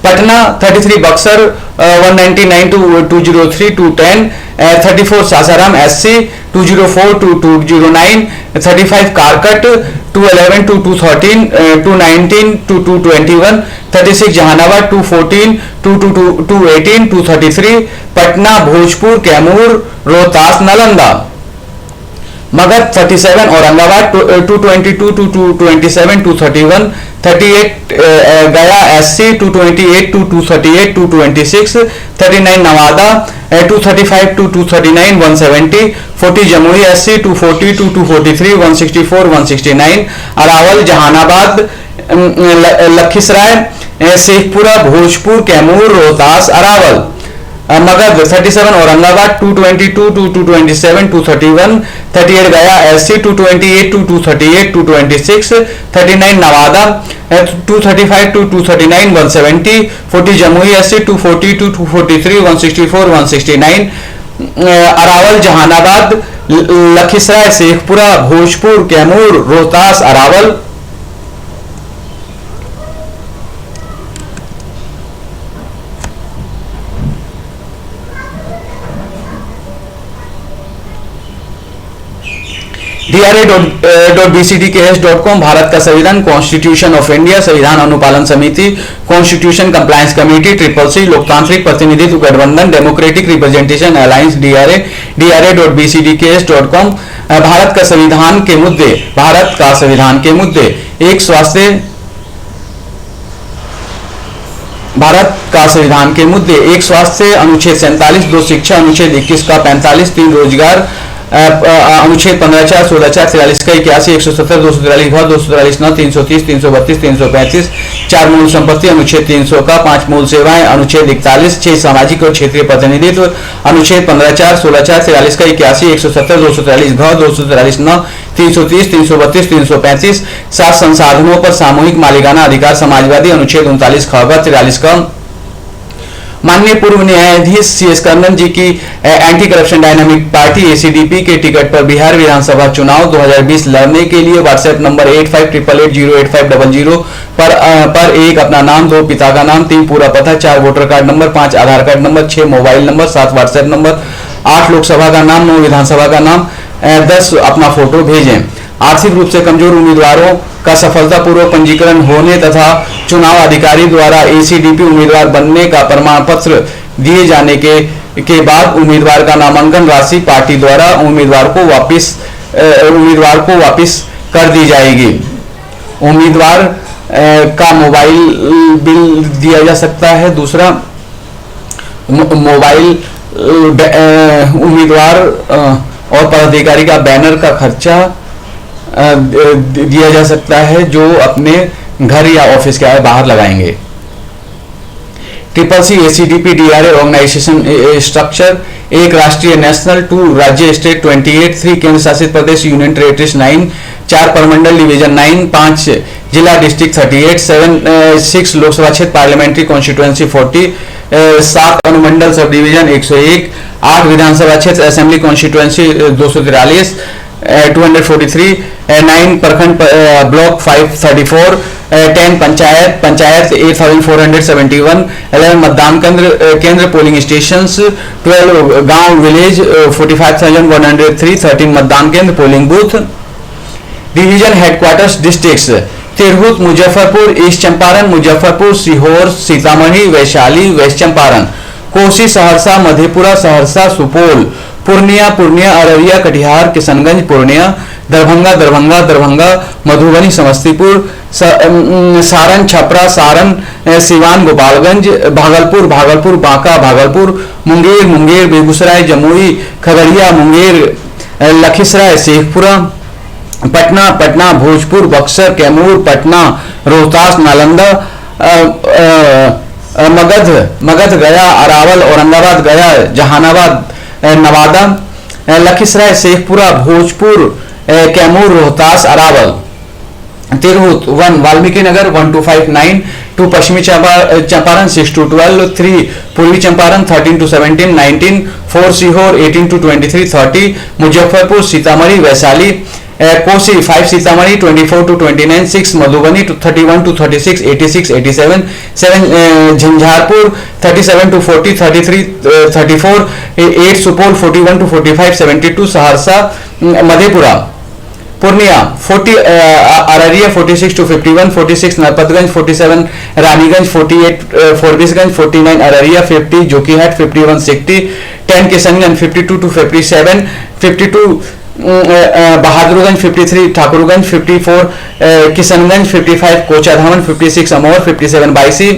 Patna 33 Buxar 199 to 203 to 10, 34 Sasaram SC 204 to 209, 35 Karakat 211 to 213, 219 to 221, 36 Jehanabad 214 to 218, 233 Patna Bhojpur Kaimur Rohtas Nalanda, Magadh 37 Aurangabad 222 to 227, 231, 38 Gaya SC 228 to 238, 226, 39 Nawada 235 to 239, 170, 40 Jamui SC 240 to 243, 164, 169, Arwal Jehanabad Lakhisarai Sheikhpura Bhojpur Kaimur Rohtas Arwal, Magadh 37 Aurangabad 222 to 227, 231, 38 Gaya SC 228 to 238, 226, 39 Nawada 235 to 239, 170, 40 Jamui SC 240 to 243, 164, 169, Arwal Jehanabad Lakhisarai Sheikhpura Bhojpur Kaimur Rohtas Arwal, DRA.bcdks.com Bharat का संविधान, constitution of India, संविधान अनुपालन समिति, constitution compliance committee, CCC, लोकतांत्रिक प्रतिनिधित्व गठबंधन, democratic representation alliance, DRA.bcdks.com Bharat का संविधान के मुद्दे, भारत का संविधान के मुद्दे, एक स्वास्थ्य, भारत का संविधान के मुद्दे, एक स्वास्थ्य अनुच्छेद 47, 2 शिक्षा अनुच्छेद 21 का 45, 3 रोजगार अनुच्छेद 15(4), 16(4), 43 का 81, 170, 243 घ, 243 न, 330, 332, 335, 4 मूल संपत्ति, अनुच्छेद 300 का, 5 मूल सेवाएं, अनुच्छेद 41, 6 सामाजिक और क्षेत्रीय प्रतिनिधित्व, अनुच्छेद 15(4), 16(4), 43 का 81, 170, 243 घ, 243 न, 330, 332, 335, 7 संसाधनों पर सामूहिक मालिकाना अधिकार, समाजवादी, अनुच्छेद 39 ख, 43 का। माननीय पूर्व न्यायाधीश CS कर्णन जी की anti corruption dynamic party ACDP के टिकट पर बिहार विधानसभा चुनाव 2020 लड़ने के लिए व्हाट्सएप नंबर 8588085000 पर 1 अपना नाम, 2 पिता का नाम, 3 पूरा पता, 4 voter card number, 5 Aadhaar card number, 6 mobile number, 7 WhatsApp number, 8 Lok Sabha का नाम, 9 विधानसभा का नाम, 10 अपना फोटो भेजें। आर्थिक रूप से कमजोर उम्मीदवारों का सफलतापूर्वक पंजीकरण होने तथा चुनाव अधिकारी द्वारा ACDP उम्मीदवार बनने का प्रमाण पत्र दिए जाने के बाद उम्मीदवार का नामांकन राशि पार्टी द्वारा उम्मीदवार को वापस कर दी जाएगी। उम्मीदवार का मोबाइल बिल दिया जा सकता है। दूसरा, मोबाइल उम्मीदवार और पदाधिकारी का बैनर का खर्चा दिया जा सकता है जो अपने घर या ऑफिस के बाहर लगाएंगे। CCC ACDP DRA organisation structure: 1 राष्ट्रीय नेशनल, 2 राज्य स्टेट 28, 3 केंद्र शासित प्रदेश यूनियन टेरिटरीज 9, 4 परमंडल डिवीजन 9, 5 जिला डिस्ट्रिक्ट 38, 6 लोकसभा क्षेत्र पार्लियामेंट्री कॉन्स्टिट्यूएंसी 40, 7 अनुमंडल सब डिवीजन 101, 8 विधानसभा क्षेत्र असेंबली कॉन्स्टिट्यूएंसी 243, 243, 9 प्रखंड ब्लॉक 534, 10 पंचायत 8471, 11 मतदान केंद्र पोलिंग स्टेशंस, 12 गांव विलेज 45,103, 13 मतदान केंद्र polling booth. Division headquarters districts: Tirhut, Muzaffarpur, east Champaran, Muzaffarpur, Sehore, Sitamarhi, Vaishali, west Champaran, Kosi, Saharsa, Madhepura, Saharsa, Supaul, Purnia, Araria, Katihar, Kishanganj, Purnia, Darbhanga, Madhubani, Samastipur, Saran, Chhapra, Saran, Siwan, Gopalganj, Bhagalpur, Banka, Bhagalpur, Munger, Begusarai, Jamui, Khagaria, Munger, Lakhisarai, Sheikhpura, Patna, Bhojpur, Buxar, Kaimur, Patna, Rohtas, Nalanda, Magadh, Gaya, Arwal, Aurangabad, Gaya, Jehanabad, Nawada, Lakhisarai, Sheikhpura, Bhojpur, Kaimur, Rohtas, Arwal. Tirhut 1 Valmiki Nagar 1259, 2 पश्चिमी चंपारण 6 to 12, 3 पूर्वी Champaran 13 to 17, 19, 4 Sehore 18 to 23, 30 Muzaffarpur, Sitamarhi, Vaishali, Kosi 5 Sitamarhi 24 to 29, 6 Madhubani 31 to 36, 86, 87, 7 Jhanjharpur 37 to 40, 33, 34, 8 Supaul 41 to 45, 72 Saharsa, Madhepura, Purnia 40, Araria 46 to 51, 46 Narpatganj, 47 Raniganj, 48 Forbesganj, 49 Araria, 50 Jokihat, 51 Sikti, 10 Kishanganj 52 to 57, 52 Bahadurganj, 53 Thakurganj, 54 Kishanganj, 55 Kochadhaman, 56 Amour, 57 बाईसी,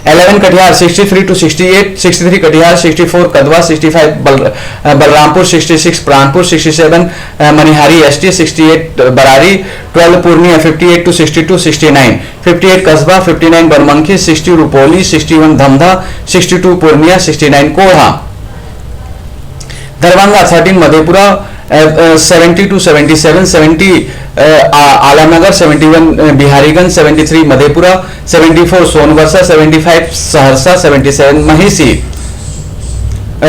11 Katihar 63 to 68, 63 Katihar, 64 Kadwa, 65 Balrampur, 66 Pranpur, 67 Manihari ST, 68 Barari, 12 Purnia 58 to 62, 69 58 Kasba, 59 Banmankhi, 60 Rupauli, 61 Dhamdaha, 62 Purnia, 69 Korha, Darbhanga 13 Madhepura, 70 to 77, 70 Alamnagar, 71 Biharigunj, 73 Madhepura, 74 Sonbarsa, 75 Saharsa, 77 Mahishi,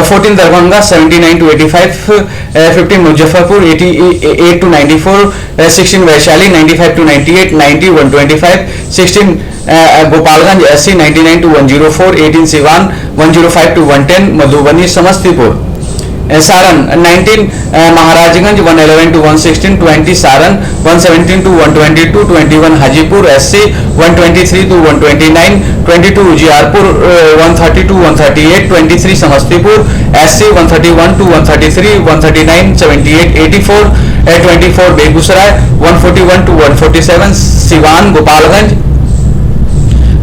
14 Darbhanga, 79 to 85, 15 Muzaffarpur, 88 to 94, 16 Vaishali, 95 to 98, 90 125, 16 Gopalganj SC, 99 to 104, 18 Siwan, 105 to 110, Madhubani, Samastipur, Saran 19 Maharajganj, 111 to 116, 20 Saran, 117 to 122, 21 Hajipur SC, 123 to 129, 22 Ujiarpur, 130 to 138, 23 Samastipur SC, 131 to 133, 139, 78, 84, 24 Begusarai, 141 to 147, Siwan, Gopalganj,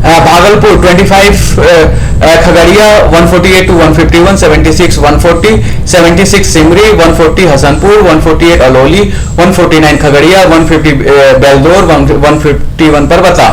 Bhagalpur 25, Khagaria 148 to 151, 76 140, 76 Simri 140, Hasanpur 148, अलोली 149, Khagaria 150, Beldaur 151 परबता।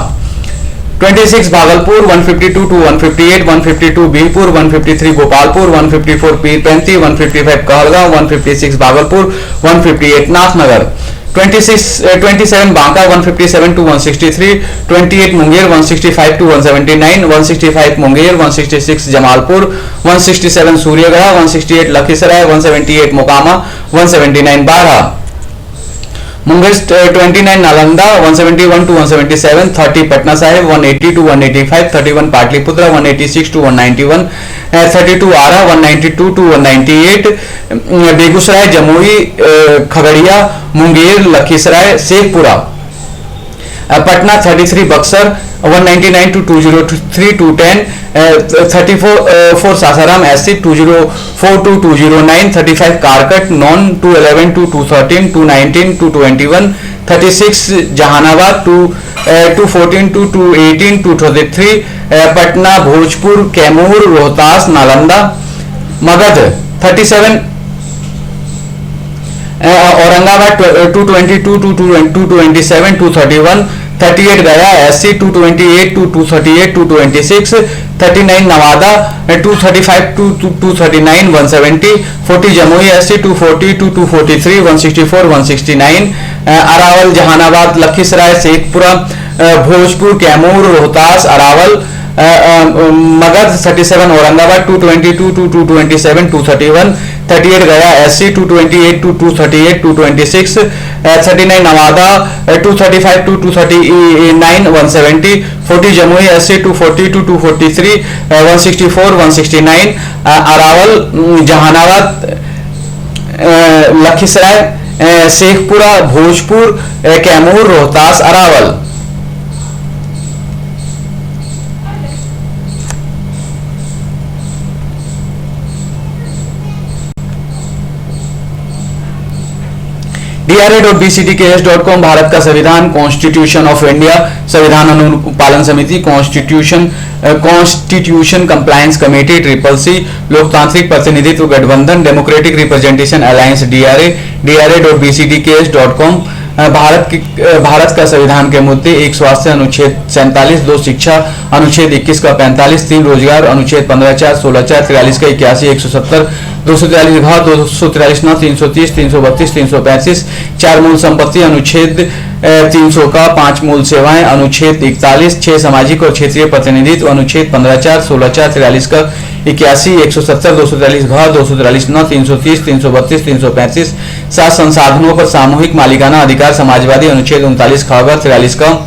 26 Bhagalpur 152 to 158, 152 Birpur 153, Gopalpur 154, Pirpainti 155, Kahalgaon 156, Bhagalpur 158, Nathnagar 27 Banka 157 to 163, 28 Munger 165 to 179, 165 Munger, 166 Jamalpur 167, Suryagarh 168, Lakhisarai 178, Mokama 179, बारह Munger 29, Nalanda 171 to 177, 30 Patna Sahib 180 to 185, 31 Pataliputra 186 to 191, 32 Arrah 192 to 198, Begusarai, Jamui, Khagaria, Munger, Lakhisarai, Sheikhpura. Patna 33 Buxar 199 to 203 210, 34 Sasaram SC 204 to 209, 35 Karakat non 211 to 213, 219 to 221, 36 Jehanabad 214 to 218, 223, Patna, Bhojpur, Kaimur, Rohtas, Nalanda, Magadh 37, Aurangabad 222 to 227, 231, 38 Gaya SC 228 to 238, 226, 39 Nawada 235 to 239, 170, 40 Jamui SC 240 to 243, 164, 169, Arwal, Jehanabad, Lakhisarai, Sheikhpura, Bhojpur, Kaimur, Rohtas, Arwal, Magadh 37, Aurangabad 222 to 227, 231, 38 Gaya SC 228 to 238, 226, 39 Nawada 235 to 239, 170, 40 Jamui SC 240 to 243, 164, 169, Arwal, Jehanabad, Lakhisarai, Sheikhpura, Bhojpur, Kaimur, Rohtas, Arwal. DRA.bcdks.com Bharat का संविधान, constitution of India, संविधान अनुपालन समिति, constitution compliance committee, CCC, लोकतांत्रिक प्रतिनिधित्व गठबंधन, democratic representation alliance, DRA.bcdks.com Bharat का संविधान के मुद्दे, एक स्वास्थ्य अनुच्छेद 47, 2 शिक्षा अनुच्छेद 21 का 45, 3 रोजगार अनुच्छेद 15(4), 16(4), 43 का 81, 170, 243 घ, 243 न, 330, 332, 335, 4 मूल संपत्ति अनुच्छेद 300 का, 5 मूल सेवाएं अनुच्छेद 41, 6 सामाजिक और क्षेत्रीय प्रतिनिधित्व अनुच्छेद 15(4), 16(4), 43 का 81, 170, 243 घ, 243 न, 330, 332, 335, 7 संसाधनों पर सामूहिक मालिकाना अधिकार समाजवादी अनुच्छेद 39 ख, 43 का।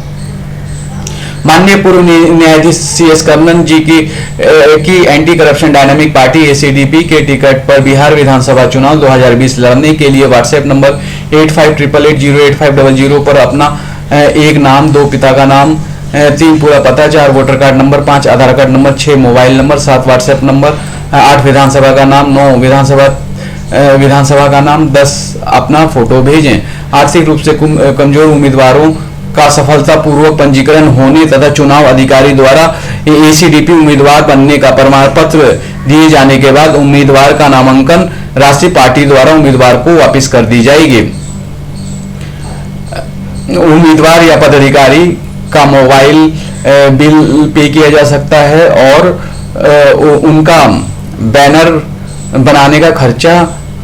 माननीय पूर्व न्यायाधीश CS कर्णन जी की anti corruption dynamic party ACDP के टिकट पर बिहार विधानसभा चुनाव 2020 लड़ने के लिए व्हाट्सएप नंबर 8588088500 पर अपना 1 नाम, 2 पिता का नाम, 3 पूरा पता, 4 voter card number, 5 Aadhaar card number, 6 mobile number, 7 WhatsApp number, 8 Vidhan Sabha का नाम, 9 विधानसभा का नाम, 10 अपना फोटो भेजें। आर्थिक रूप से कमजोर उम्मीदवारों का सफलतापूर्वक पंजीकरण होने तथा चुनाव अधिकारी द्वारा ACDP उम्मीदवार बनने का प्रमाण पत्र दिए जाने के बाद उम्मीदवार का नामांकन राष्ट्रीय पार्टी द्वारा उम्मीदवार को वापस कर दी जाएगी। उम्मीदवार या पदाधिकारी का मोबाइल बिल पे किया जा सकता है और उनका बैनर बनाने का खर्चा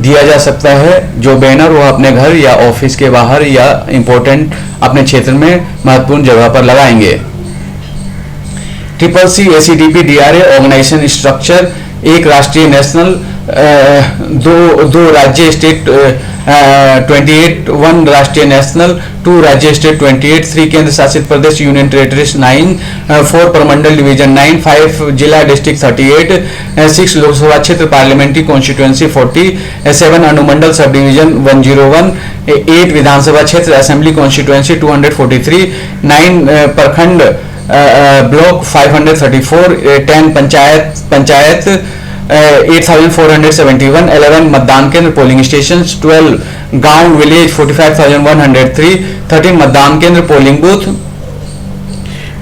दिया जा सकता है। जो बैनर वो अपने घर या ऑफिस के बाहर या इम्पोर्टेंट अपने क्षेत्र में महत्वपूर्ण जगह पर लगाएंगे। CCC ACDP DRA organisation structure, एक राष्ट्रीय नेशनल, दो राज्य स्टेट 28, 1 राष्ट्रीय नेशनल, 2 राज्य स्टेट 28, 3 केंद्र शासित प्रदेश यूनियन टेरिटरीज 9, 4 प्रमंडल डिवीजन 9, 5 जिला डिस्ट्रिक्ट 38, 6 लोकसभा क्षेत्र पार्लियामेंट्री कॉन्स्टिट्यूएंसी 40, 7 अनुमंडल सब डिवीजन 101, 8 विधानसभा क्षेत्र असेंबली कॉन्स्टिट्यूएंसी 243, 9 प्रखंड ब्लॉक 534, 10 पंचायत 8471, 11 मतदान केंद्र पोलिंग स्टेशन, 12 गांव विलेज 45,103, 13 मतदान केंद्र polling booth,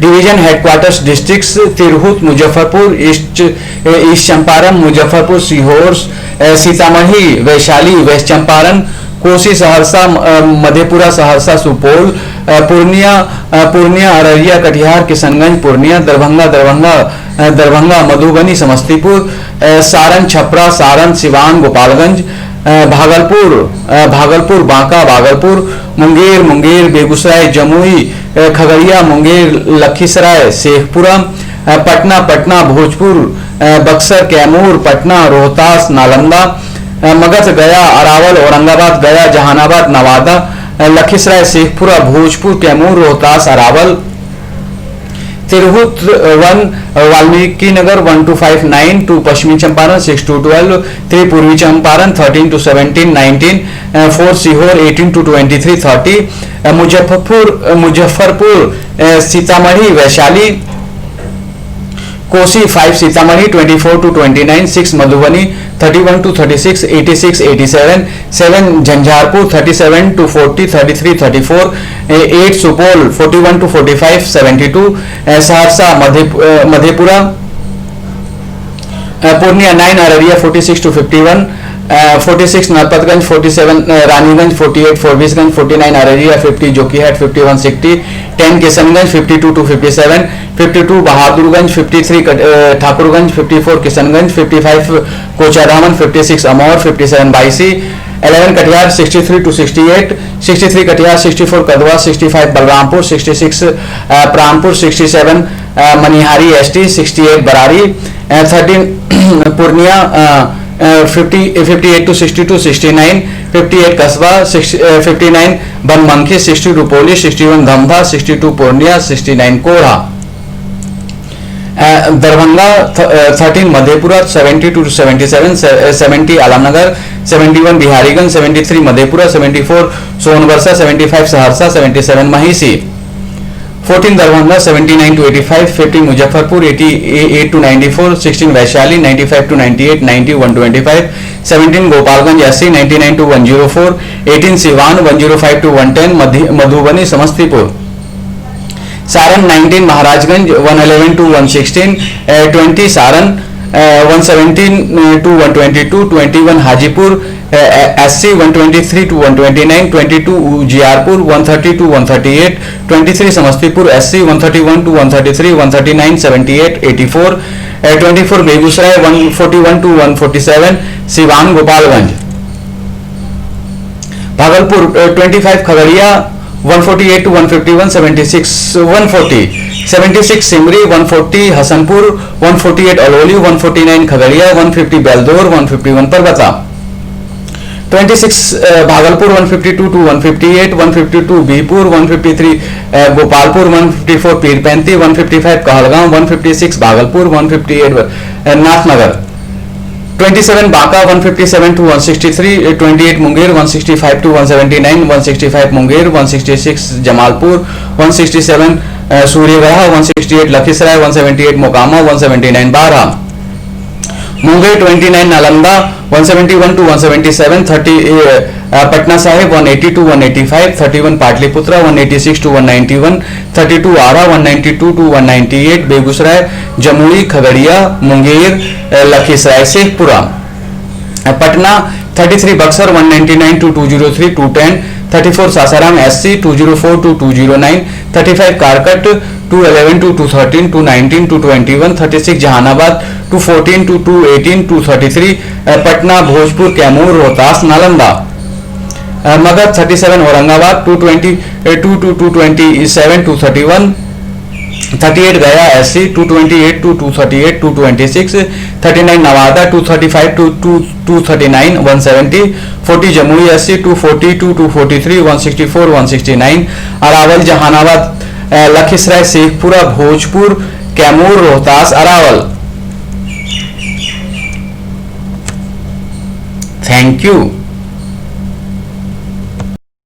division headquarters districts Tirhut Muzaffarpur, east Champaran Muzaffarpur, Sehore Sitamarhi, Vaishali west Champaran, Kosi Saharsa Madhepura Saharsa Supaul, Purnia Araria Katihar Kishanganj Purnia, Darbhanga Madhubani Samastipur, Saran Chhapra Saran Siwan Gopalganj, Bhagalpur Banka Bhagalpur, Munger Begusarai Jamui Khagaria Munger Lakhisarai Sheikhpura, Patna Bhojpur, Buxar Kaimur Patna Rohtas Nalanda, Magadh Gaya Arwal Aurangabad Gaya Jehanabad Nawada, Lakhisarai Sheikhpura Bhojpur Kaimur Rohtas Arwal, Tirhut 1 Valmiki Nagar 1 to 5 9, 2 पश्चिमी चंपारण 6 to 12, 3 पूर्वी Champaran 13 to 17 19, 4 Sehore 18 to 23 30, Muzaffarpur Sitamarhi Vaishali, Kosi 5 Sitamarhi 24 to 29, 6 Madhubani 31 to 36 86 87, 7 Jhanjharpur 37 to 40 33 34, 8 Supaul 41 to 45 72, Saharsa Madhepura, Purnia 9 Araria 46 to 51, 46 Narpatganj 47 Raniganj 48 Forbesganj 49 Araria 50 Jokihat 51 60, 10 Kishanganj 52 to 57, 52 Bahadurganj 53 Thakurganj 54 Kishanganj 55 Kochadhaman 56 Amour 57 बाईसी, 11 Katihar 63 to 68, 63 Katihar 64 Kadwa 65 Balrampur 66 Pranpur 67 Manihari ST 68 Barari, 13 Purnia 58 to 62 69, 58 Kasba 59 Banmankhi 60 Rupauli 61 Dhamdaha 62 Purnia 69 Korha, Darbhanga 13 Madhepura 72 to 77, 70 Alamnagar 71 Biharigunj 73 Madhepura 74 Sonbarsa 75 Saharsa 77 Mahishi, 14 Darbhanga 79 to 85, 50 Muzaffarpur 88 to 94, 16 Vaishali 95 to 98, 90 125, 17 Gopalganj 80 99 to 104, 18 Siwan 105 to 110, Madhubani Samastipur, Saran 19 Maharajganj 111 to 116, 20 Saran 117 to 122, 21 Hajipur SC 123 to 129, 22 Ujiarpur 130 to 138, 23 Samastipur SC 131 to 133, 139 78 84, 24 Begusarai 141 to 147, Siwan Gopalganj, Bhagalpur 25 Khagaria 148 to 151, 76 140, 76 Simri 140 Hasanpur 148 अलोली 149 Khagaria 150 Beldaur 151 परबता, 26 Bhagalpur 152 to 158, 152 बीपुर 153 Gopalpur 154 Pirpainti 155 Kahalgaon 156 Bhagalpur 158 Nathnagar, 27 Banka 157 to 163, 28 Munger 165 to 179, 165 Munger 166 Jamalpur 167 Suryagarha 168 Lakhisarai 178 Mokama 179 बारह, Munger 29 Nalanda 171 to 177, 30 Patna Sahib 180 to 185, 31 Pataliputra 186 to 191, 32 Arrah 192 to 198, Begusarai Jamui Khagaria Munger Lakhisarai Sheikhpura, Patna 33 Buxar 199 to 203 210, 34 Sasaram SC 204 to 209, 35 Karakat 211 to 213 219 to 21, 36 Jehanabad 214 to 218 to 33, Patna Bhojpur Kaimur Rohtas Nalanda, Magadh 37 Aurangabad 222 to 227 to 31, 38 गया SC 228 to 238 to 26, 39 Nawada 235 to 239 170, 40 Jamui SC 240 to 243 164 169, Arwal Jehanabad Lakhisarai Sheikhpura Bhojpur Kaimur Rohtas Arwal. Thank you.